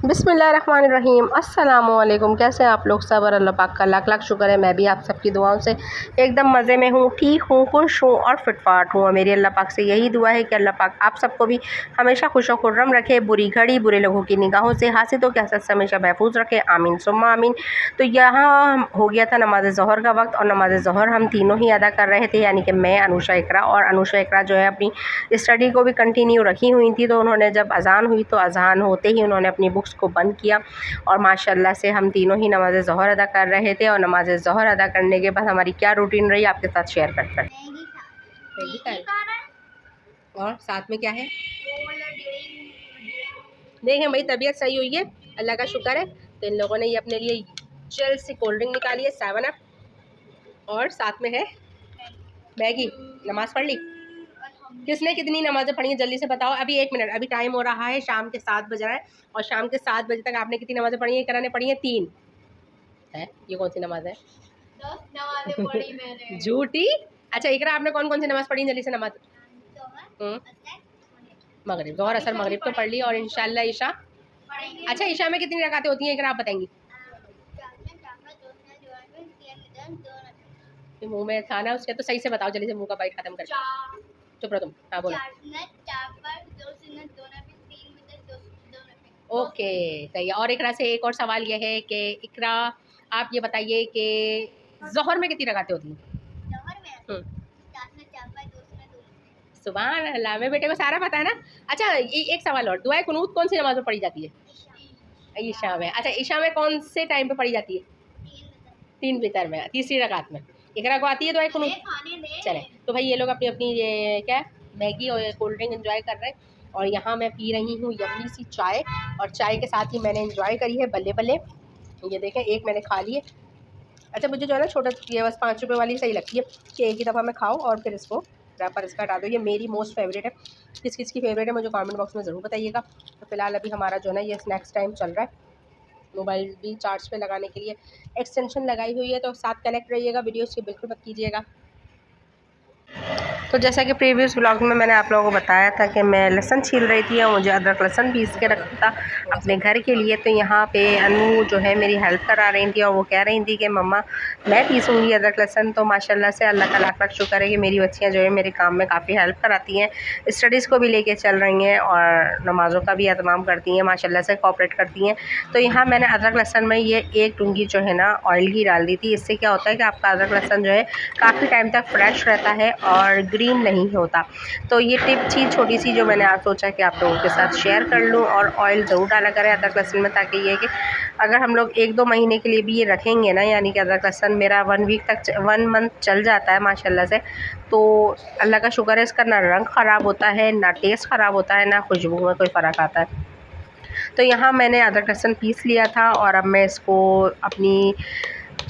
बिस्मिल्लाहिर्रहमानिर्रहीम। अस्सलामुअलैकुम। कैसे हैं आप लोग सब? और अल्लाह पाक का लाख लाख शुक्र है, मैं भी आप सबकी दुआओं से एकदम मज़े में हूँ, ठीक हूँ, खुश हूँ और फिटफाट हूँ। और मेरी अल्लाह पाक से यही दुआ है कि अल्लाह पाक आप सबको भी हमेशा खुश व खुर्रम रखे, बुरी घड़ी बुरे लोगों की निगाहों से, हासिदों के हसद से हमेशा महफूज रखे। आमीन सुम्मा आमीन। तो यहाँ हो गया था नमाज ज़ोहर का वक्त, और नमाज ज़ोहर हम तीनों ही अदा कर रहे थे, यानी कि मैं, अनुषा, इकरा। और अनुषा इकरा जो है अपनी स्टडी को भी कंटिन्यू रखी हुई थी। तो उन्होंने जब अज़ान हुई तो अज़ान होते ही उन्होंने अपनी बुक्स को बंद किया, और माशाल्लाह से हम तीनों ही नमाज ज़ोहर अदा कर रहे थे। और नमाज ज़ोहर अदा करने के बाद हमारी क्या रूटीन रही आपके साथ शेयर करते हैं। और साथ में क्या है, देखें भाई, तबीयत सही हुई है, अल्लाह का शुक्र है। तो इन लोगों ने ये अपने लिए चिल सी कोल्ड ड्रिंक निकाली है, 7 अप, और साथ में है मैगी। नमाज़ पढ़ ली? किसने कितनी नमाज़ें पढ़ी हैं जल्दी से बताओ। अभी 1 मिनट, अभी टाइम हो रहा है, शाम के 7 बज रहा है, और शाम के 7 बजे तक आपने कितनी नमाज़ें पढ़ी हैं? इकरा ने पढ़ी हैं 3 है। ये कौन सी नमाज है? 10 नमाज़ें पढ़ी मैंने। झूठी। अच्छा इकरा, आपने कौन कौन सी नमाज़ पढ़ी? जल्दी से नमाज। मगरिब, ज़ोहर, असर, मगरिब तो पढ़ ली, और इंशाल्लाह ईशा। अच्छा ईशा में कितनी रकातें होती हैं इकरा, आप बताएंगी? मुंह में था ना उसके, तो सही से बताओ जल्दी से, मुंह का बाइट खत्म कर। चुप रहो तुम। हाँ बोलो। ओके सही है। और इकरा से एक और सवाल यह है कि इकरा आप ये बताइए कि ज़ोहर में कितनी रकातें होती हैं? सुभान अल्लाह, मेरे बेटे को सारा पता है ना। अच्छा एक सवाल और, दुआए कुनूत कौन सी नमाज में पढ़ी जाती है? ईशा में। अच्छा ईशा में कौन से टाइम पे पढ़ी जाती है? 3 बितर में, तीसरी रकात में। इकरा को आती है दुआए कुनूत? चले तो भाई ये लोग अपनी अपनी ये क्या मैगी और कोल्ड ड्रिंक एंजॉय कर रहे हैं, और यहाँ मैं पी रही हूँ यम्मी सी चाय, और चाय के साथ ही मैंने एंजॉय करी है बल्ले बल्ले। ये देखें, एक मैंने खा ली है। अच्छा मुझे जो है ना छोटा, ये बस 5 रुपये वाली सही लगती है कि एक ही दफ़ा मैं खाऊँ और फिर इसको रैपर इसका हटा दो। ये मेरी मोस्ट फेवरेट है। किस किस की फेवरेट है मुझे कमेंट बॉक्स में ज़रूर बताइएगा। तो फिलहाल अभी हमारा जो है ना ये स्नैक्स टाइम चल रहा है। मोबाइल भी चार्ज पे लगाने के लिए एक्सटेंशन लगाई हुई है, तो साथ कनेक्ट रहिएगा, वीडियोस की बिल्कुल मत कीजिएगा। तो जैसा कि प्रीवियस व्लॉग में मैंने आप लोगों को बताया था कि मैं लहसुन छील रही थी, और मुझे अदरक लहसुन पीस के रखा था अपने घर के लिए। तो यहाँ पे अनु जो है मेरी हेल्प करा रही थी, और वो कह रही थी कि मम्मा मैं पीसूँगी अदरक लहसुन। तो माशाल्लाह से अल्लाह का लाख लाख शुक्र है कि मेरी बच्चियाँ जो है मेरे काम में काफ़ी हेल्प कराती हैं, स्टडीज़ को भी लेके चल रही हैं, और नमाज़ों का भी एहतमाम करती हैं, माशाल्लाह से कोऑपरेट करती हैं। तो यहाँ मैंने अदरक लहसुन में ये 1 टुंगी जो है ना ऑयल की डाल दी थी। इससे क्या होता है कि आपका अदरक लहसुन जो है काफ़ी टाइम तक फ्रेश रहता है और ग्रीन नहीं होता। तो ये टिप थी छोटी सी, जो मैंने आज सोचा कि आप लोगों के साथ शेयर कर लूँ। और ऑयल ज़रूर डाला करें अदरक लहसुन में, ताकि ये कि अगर हम लोग 1-2 महीने के लिए भी ये रखेंगे ना, यानी कि अदरक लहसुन मेरा 1 वीक तक 1 मंथ चल जाता है माशाल्लाह से। तो अल्लाह का शुक्र है, इसका ना रंग ख़राब होता है, ना टेस्ट ख़राब होता है, ना खुशबू में कोई फ़र्क आता है। तो यहाँ मैंने अदरक लहसुन पीस लिया था, और अब मैं इसको अपनी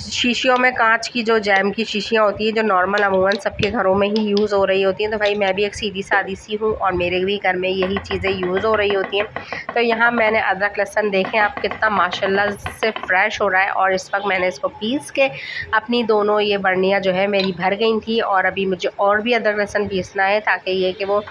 शीशियों में, कांच की जो जैम की शीशियाँ होती हैं जो नॉर्मल अमूमन सबके घरों में ही यूज़ हो रही होती हैं, तो भाई मैं भी एक सीधी सादी सी हूँ, और मेरे भी घर में यही चीज़ें यूज़ हो रही होती हैं। तो यहाँ मैंने अदरक लहसुन, देखें आप कितना माशाल्लाह से फ्रेश हो रहा है, और इस वक्त मैंने इसको पीस के अपनी दोनों ये बर्नियाँ जो है मेरी भर गई थी। और अभी मुझे और भी अदरक लहसुन पीसना है, ताकि ये कि वो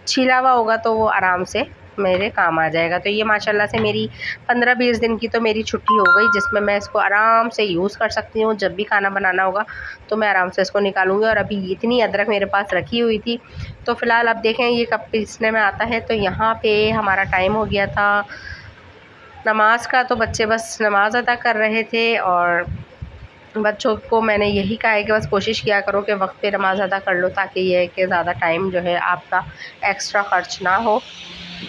छिला हुआ होगा तो वो आराम से मेरे काम आ जाएगा। तो ये माशाल्लाह से मेरी 15-20 दिन की तो मेरी छुट्टी हो गई, जिसमें मैं इसको आराम से यूज़ कर सकती हूँ। जब भी खाना बनाना होगा तो मैं आराम से इसको निकालूंगी। और अभी इतनी अदरक मेरे पास रखी हुई थी। तो फ़िलहाल अब देखें ये कब पीसने में आता है। तो यहाँ पे हमारा टाइम हो गया था नमाज का, तो बच्चे बस नमाज़ अदा कर रहे थे, और बच्चों को मैंने यही कहा है कि बस कोशिश किया करो कि वक्त पे नमाज़ अदा कर लो, ताकि ये है कि ज़्यादा टाइम जो है आपका एक्स्ट्रा ख़र्च ना हो।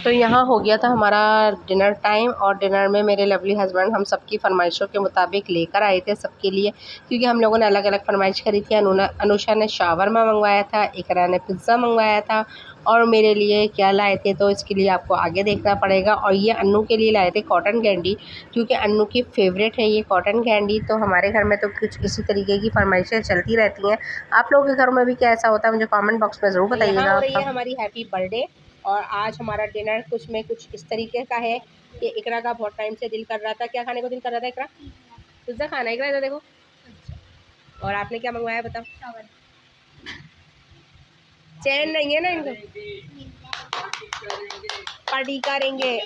तो यहाँ हो गया था हमारा डिनर टाइम, और डिनर में मेरे लवली हस्बैंड हम सबकी फ़रमाइशों के मुताबिक लेकर आए थे सबके लिए, क्योंकि हम लोगों ने अलग अलग फ़रमाइश करी थी। अनुषा ने शावरमा मंगवाया था, इकरा ने पिज़्ज़ा मंगवाया था, और मेरे लिए क्या लाए थे तो इसके लिए आपको आगे देखना पड़ेगा। और ये अन्नू के लिए लाए थे कॉटन कैंडी, क्योंकि अन्नू की फ़ेवरेट है ये कॉटन कैंडी। तो हमारे घर में तो कुछ इसी तरीके की फ़रमाइशें चलती रहती हैं। आप लोगों के घरों में भी क्या ऐसा होता है, मुझे कमेंट बॉक्स में ज़रूर बताइएगा। यहाँ हो रही है हमारी हैप्पी बर्थडे, और आज हमारा डिनर कुछ में कुछ इस तरीके का है कि इकरा का बहुत टाइम से दिल कर रहा था। क्या खाने को दिल कर रहा था इकरा? पिज़्ज़ा खाना है इकरा, इधर देखो। और आपने क्या मंगवाया बताओ? चैन नहीं है ना इनको, पार्टी करेंगे।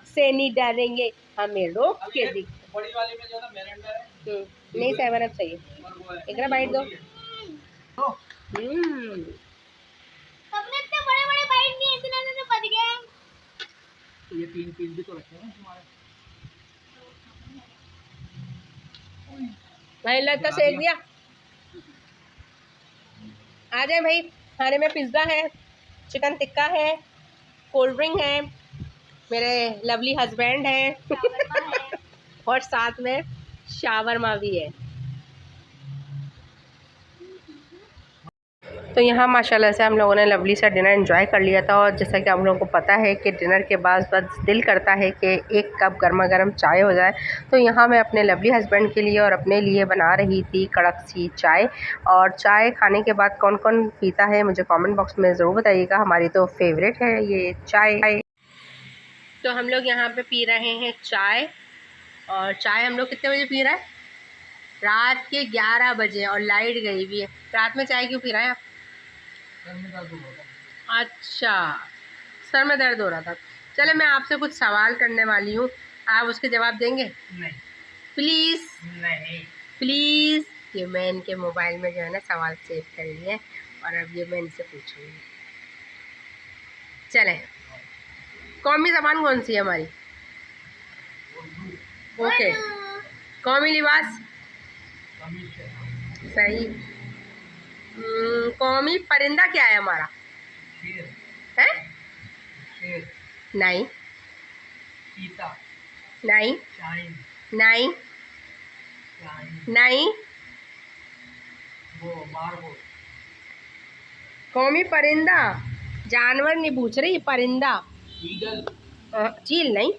से नहीं डरेंगे, हमें रोक के दिख। बड़ी वाली में जो है ना मिरिंडा है। नहीं 7 अप चाहिए, और वो है एक ना बाइट दो। सबने इतने बड़े बड़े बाइट दिए, इतना तो बच गया। तो ये 3 पीस भी तो रखे हैं तुम्हारे। भाई लगता सेक दिया। आ जाए भाई, खाने में पिज्ज़ा है, चिकन टिक्का है, कोल्ड ड्रिंक है, मेरे लवली हस्बैंड है शावरमा है। और साथ में शावरमा भी है। तो यहाँ माशाल्लाह से हम लोगों ने लवली सा डिनर एंजॉय कर लिया था। और जैसा कि आप लोगों को पता है कि डिनर के बाद बस दिल करता है कि एक कप गर्मा गर्म चाय हो जाए। तो यहाँ मैं अपने लवली हस्बैंड के लिए और अपने लिए बना रही थी कड़क सी चाय। और चाय खाने के बाद कौन कौन पीता है मुझे कमेंट बॉक्स में ज़रूर बताइएगा, हमारी तो फेवरेट है ये चाय। तो हम लोग यहाँ पर पी रहे हैं चाय। और चाय हम लोग कितने बजे पी रहे हैं? रात के 11 बजे, और लाइट गई हुई है। रात में चाय क्यों पी रहे हैं आप? अच्छा, सर में दर्द हो रहा था। चले मैं आपसे कुछ सवाल करने वाली हूँ, आप उसके जवाब देंगे? नहीं। प्लीज़ नहीं। प्लीज़। ये मैं इनके मोबाइल में जो है ना सवाल सेव कर लिए, और अब ये मैं इनसे पूछूँगी। चले, कौमी ज़बान कौन सी है हमारी? ओके। कौमी लिबास? सही। कौमी परिंदा क्या है हमारा? है? नहीं। चीता। नहीं। शाहीन। नहीं। नहीं। वो मार्बो। कौमी परिंदा, जानवर नहीं पूछ रही, परिंदा। ईगल। चील नहीं।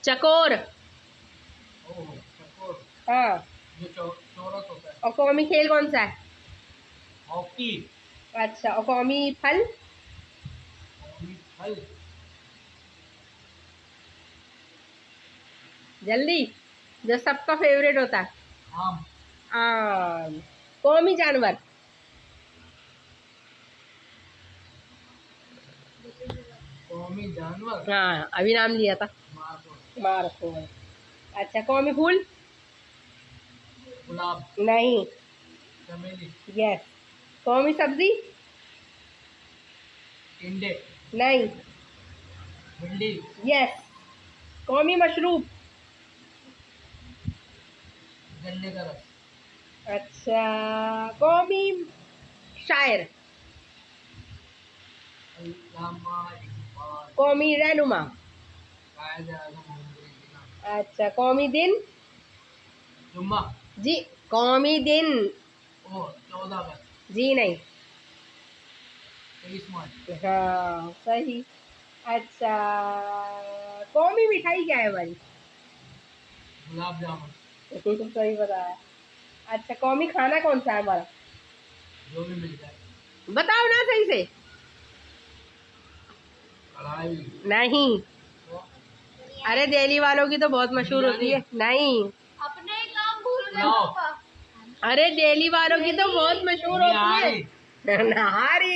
चकोर। ओह, चकोर। हाँ। जो चौरस होता है। और कौमी खेल कौन सा है? हॉकी। अच्छा, और कौमी फल? फल। जल्दी, जो सबका फेवरेट होता है। आम। आम। कौमी जानवर? कौमी जानवर। हाँ, अभी नाम लिया था। मार्को। अच्छा, कौमी फूल? गुलाब। नहीं। चमेली। यस। कौमी सब्जी? टिंडे। नहीं। भिंडी। यस। कौमी मशरूब? गन्ने का रस। अच्छा, कौमी शायर? अल्लामा इकबाल। कौमी रहनुमा? कायद आज़म मोहम्मद इनाम। अच्छा, कौमी दिन? जुम्मा। जी, कौमी दिन। ओ 14 अगस्त। जी नहीं। 23 मार्च। हाँ सही। अच्छा, कौमी मिठाई क्या है हमारी? गुलाब जामुन। सही बताया। अच्छा, कौमी खाना कौन सा है हमारा? जो भी मिल जाए। बताओ ना सही से। कढ़ाई। नहीं। अरे दिल्ली वालों की तो बहुत मशहूर होती है। नहीं। अपने काम भूल गए पुलाव। पापा। अरे दिल्ली वालों की तो बहुत मशहूर होती है। नहारी।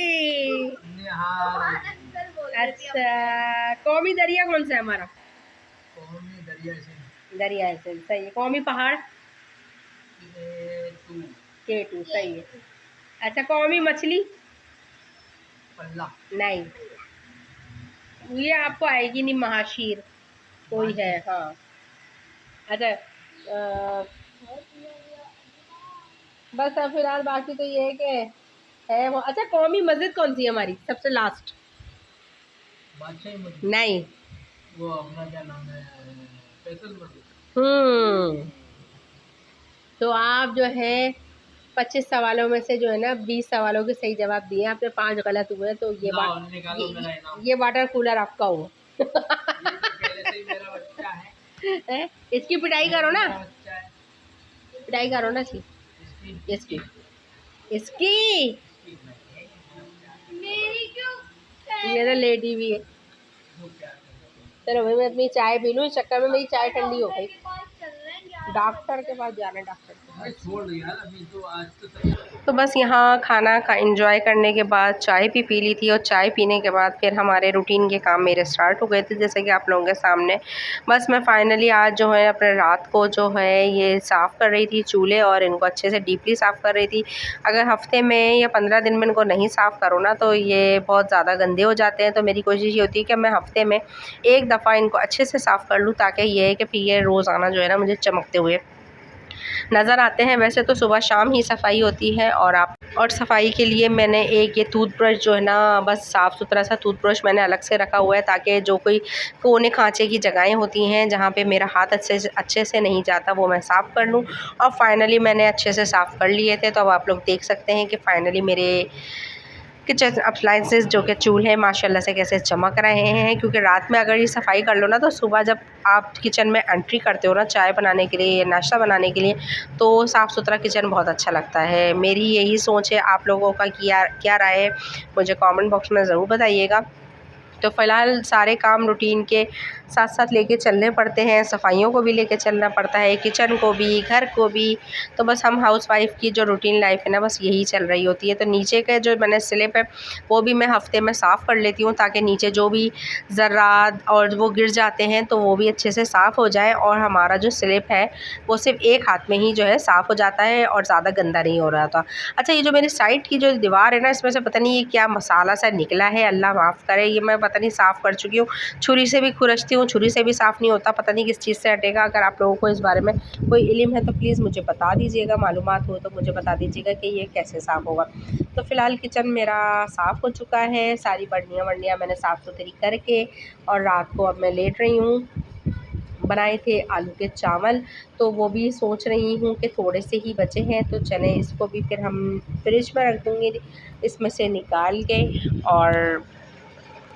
निहारी। अंकल बोल रहे थे अच्छा, कौमी दरिया कौन सा है हमारा? कौमी दरिया सिंह। दरिया है, सही है। कौमी पहाड़? केतू। केटू, सही है। अच्छा, कौमी मछली? पल्ला। नहीं, ये आपको आएगी नहीं, महाशीर कोई है। हाँ। अच्छा, बस अब फिलहाल बाकी तो ये है कि है वो। अच्छा, कौमी मस्जिद कौन सी है हमारी सबसे लास्ट? बादशाही मस्जिद। नहीं। वो अपना क्या नाम है, फैसल मस्जिद। तो आप जो है 25 सवालों में से जो है ना 20 सवालों के सही जवाब दिए, आपने 5 गलत हुए। तो निकालो मेरा इनाम। ये वाटर कूलर आपका हुआ। ये तो पहले से ही मेरा बच्चा है। इसकी पिटाई करो ना, मेरा बच्चा है। पिटाई करो ना इसकी। इसकी। इसकी इसकी मेरी क्यों? ये तो लेडी भी है। चलो भाई, मैं अपनी चाय पी लूँ, इस चक्कर में मेरी चाय ठंडी हो गई। के पास चल रहे हैं 11 डॉक्टर बजे के पास जाना है, डॉक्टर के पास। भाई छोड़ दो यार, अभी तो आज तो तक। तो बस यहाँ खाना का एंजॉय करने के बाद चाय भी पी ली थी और चाय पीने के बाद फिर हमारे रूटीन के काम मेरे स्टार्ट हो गए थे, जैसे कि आप लोगों के सामने। बस मैं फाइनली आज जो है अपने रात को जो है ये साफ़ कर रही थी चूल्हे, और इनको अच्छे से डीपली साफ़ कर रही थी। अगर हफ्ते में या 15 दिन में इनको नहीं साफ़ करो ना तो ये बहुत ज़्यादा गंदे हो जाते हैं। तो मेरी कोशिश ये होती है कि मैं हफ्ते में एक दफ़ा इनको अच्छे से साफ़ कर लूँ, ताकि ये है कि फिर ये रोज़ाना जो है ना मुझे चमकते हुए नज़र आते हैं। वैसे तो सुबह शाम ही सफाई होती है, और सफाई के लिए मैंने एक ये टूथब्रश जो है ना, बस साफ़ सुथरा सा टूथब्रश मैंने अलग से रखा हुआ है, ताकि जो कोई कोने खाँचे की जगहें होती हैं जहाँ पे मेरा हाथ अच्छे से नहीं जाता वो मैं साफ़ कर लूँ। और फाइनली मैंने अच्छे से साफ़ कर लिए थे। तो अब आप लोग देख सकते हैं कि फाइनली मेरे किचन अप्लाइंसेस जो कि चूल्हे माशाल्लाह से कैसे चमक रहे हैं। क्योंकि रात में अगर ये सफाई कर लो ना तो सुबह जब आप किचन में एंट्री करते हो ना चाय बनाने के लिए या नाश्ता बनाने के लिए, तो साफ़ सुथरा किचन बहुत अच्छा लगता है। मेरी यही सोच है, आप लोगों का क्या राय है मुझे कमेंट बॉक्स में ज़रूर बताइएगा। तो फ़िलहाल सारे काम रूटीन के साथ साथ लेके चलने पड़ते हैं, सफाइयों को भी लेके चलना पड़ता है, किचन को भी, घर को भी। तो बस हम हाउसवाइफ़ की जो रूटीन लाइफ है ना, बस यही चल रही होती है। तो नीचे के जो मैंने स्लैब है वो भी मैं हफ़्ते में साफ़ कर लेती हूँ, ताकि नीचे जो भी ज़र्रात और वो गिर जाते हैं तो वो भी अच्छे से साफ़ हो जाए, और हमारा जो स्लैब है वो सिर्फ़ एक हाथ में ही जो है साफ़ हो जाता है और ज़्यादा गंदा नहीं हो रहा था। अच्छा, ये जो मेरी साइड की जो दीवार है ना, इसमें से पता नहीं ये क्या मसाला सा निकला है, अल्लाह माफ़ करे। ये मैं पता नहीं साफ़ कर चुकी हूँ, छुरी से भी खुरचती हूँ, छुरी से भी साफ़ नहीं होता, पता नहीं किस चीज़ से हटेगा। अगर आप लोगों को इस बारे में कोई इल्म है तो प्लीज़ मुझे बता दीजिएगा, मालूमात हो तो मुझे बता दीजिएगा कि ये कैसे साफ़ होगा। तो फ़िलहाल किचन मेरा साफ़ हो चुका है, सारी बर्नियाँ वर्नियाँ मैंने साफ़ सुथरी करके, और रात को अब मैं लेट रही हूँ। बनाए थे आलू के चावल, तो वो भी सोच रही हूँ कि थोड़े से ही बचे हैं तो चलें इसको भी फिर हम फ्रिज में रख दूँगी इसमें से निकाल के।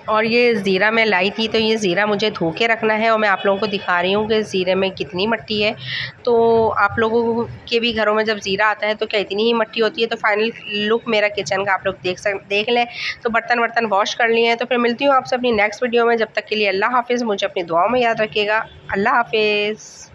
और ये ज़ीरा मैं लाई थी, तो ये ज़ीरा मुझे धो के रखना है, और मैं आप लोगों को दिखा रही हूँ कि ज़ीरे में कितनी मिट्टी है। तो आप लोगों के भी घरों में जब ज़ीरा आता है तो क्या इतनी ही मिट्टी होती है। तो फाइनल लुक मेरा किचन का आप लोग देख लें। तो बर्तन वर्तन वॉश कर लिए हैं। तो फिर मिलती हूँ आपसे अपनी नेक्स्ट वीडियो में। जब तक के लिए अल्लाह हाफ़िज़। मुझे अपनी दुआओं में याद रखिएगा। अल्लाह हाफ़िज़।